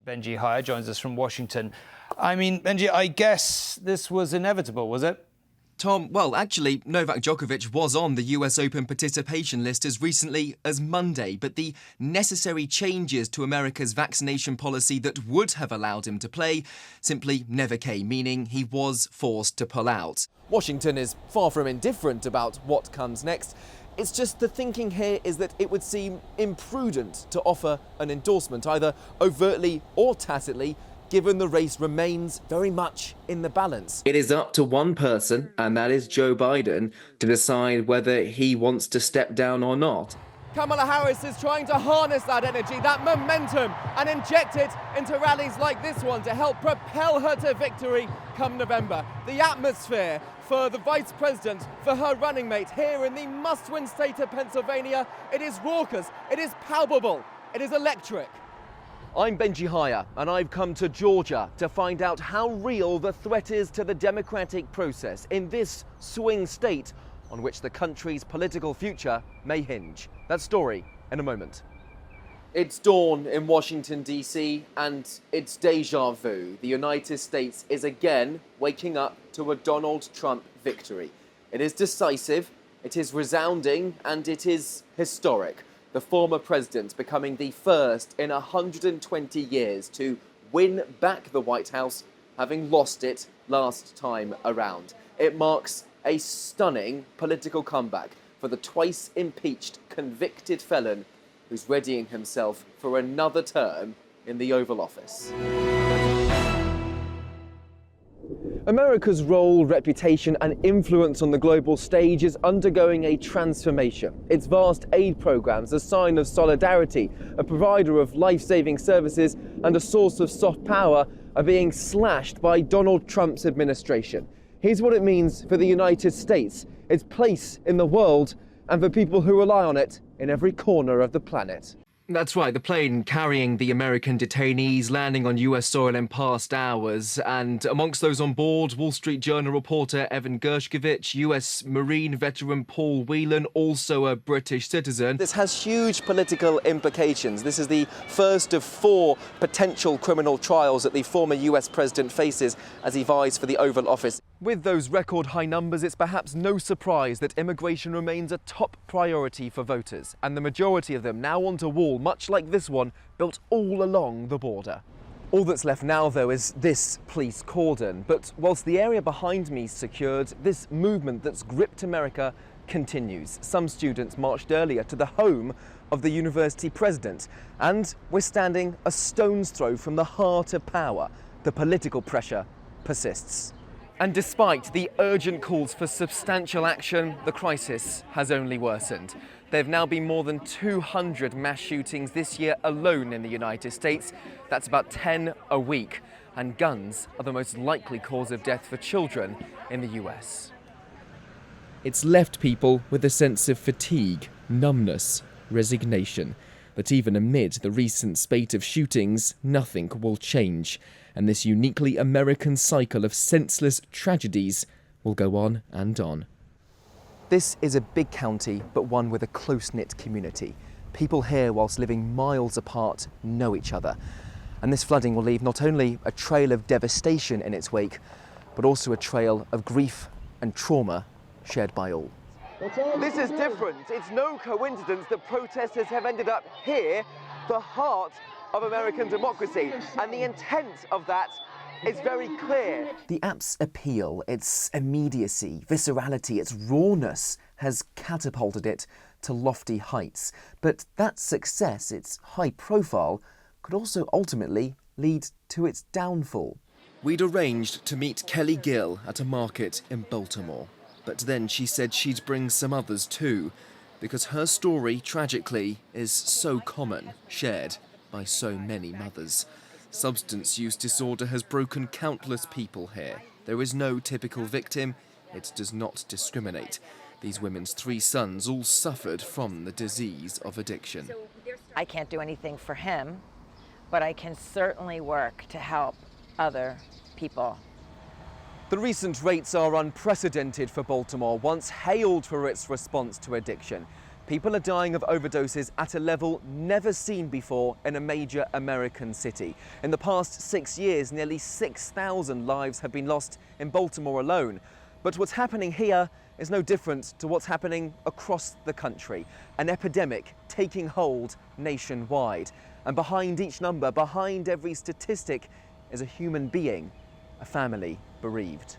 Benji Hyer joins us from Washington. I mean, Benji, I guess this was inevitable, was it? Tom, well, actually, Novak Djokovic was on the US Open participation list as recently as Monday, but the necessary changes to America's vaccination policy that would have allowed him to play simply never came, meaning he was forced to pull out. Washington is far from indifferent about what comes next. It's just the thinking here is that it would seem imprudent to offer an endorsement, either overtly or tacitly, given the race remains very much in the balance. It is up to one person, and that is Joe Biden, to decide whether he wants to step down or not. Kamala Harris is trying to harness that energy, that momentum, and inject it into rallies like this one to help propel her to victory come November. The atmosphere for the Vice President, for her running mate here in the must-win state of Pennsylvania, it is raucous, it is palpable, it is electric. I'm Benji Hyer, and I've come to Georgia to find out how real the threat is to the democratic process in this swing state on which the country's political future may hinge. That story in a moment. It's dawn in Washington, D.C., and it's déjà vu. The United States is again waking up to a Donald Trump victory. It is decisive, it is resounding, and it is historic. The former president becoming the first in 120 years to win back the White House, having lost it last time around. It marks a stunning political comeback for the twice impeached convicted felon who's readying himself for another term in the Oval Office. America's role, reputation and influence on the global stage is undergoing a transformation. Its vast aid programs, a sign of solidarity, a provider of life-saving services and a source of soft power, are being slashed by Donald Trump's administration. Here's what it means for the United States, its place in the world, and for people who rely on it in every corner of the planet. That's right, the plane carrying the American detainees landing on US soil in past hours, and amongst those on board, Wall Street Journal reporter Evan Gershkovich, US Marine veteran Paul Whelan, also a British citizen. This has huge political implications. This is the first of 4 potential criminal trials that the former US president faces as he vies for the Oval Office. With those record high numbers, it's perhaps no surprise that immigration remains a top priority for voters, and the majority of them now want a wall, much like this one, built all along the border. All that's left now, though, is this police cordon. But whilst the area behind me is secured, this movement that's gripped America continues. Some students marched earlier to the home of the university president, and we're standing a stone's throw from the heart of power. The political pressure persists. And despite the urgent calls for substantial action, the crisis has only worsened. There have now been more than 200 mass shootings this year alone in the United States. That's about 10 a week. And guns are the most likely cause of death for children in the US. It's left people with a sense of fatigue, numbness, resignation. But even amid the recent spate of shootings, nothing will change. And this uniquely American cycle of senseless tragedies will go on and on. This is a big county, but one with a close-knit community. People here, whilst living miles apart, know each other. And this flooding will leave not only a trail of devastation in its wake, but also a trail of grief and trauma shared by all. This is different. It's no coincidence that protesters have ended up here, the heart of American democracy, and the intent of that is very clear. The app's appeal, its immediacy, viscerality, its rawness has catapulted it to lofty heights. But that success, its high profile, could also ultimately lead to its downfall. We'd arranged to meet Kelly Gill at a market in Baltimore. But then she said she'd bring some others too, because her story, tragically, is so common, shared by so many mothers. Substance use disorder has broken countless people here. There is no typical victim. It does not discriminate. These women's 3 sons all suffered from the disease of addiction. I can't do anything for him, but I can certainly work to help other people. The recent rates are unprecedented for Baltimore, once hailed for its response to addiction. People are dying of overdoses at a level never seen before in a major American city. In the past 6 years, nearly 6,000 lives have been lost in Baltimore alone. But what's happening here is no different to what's happening across the country. An epidemic taking hold nationwide. And behind each number, behind every statistic, is a human being, a family bereaved.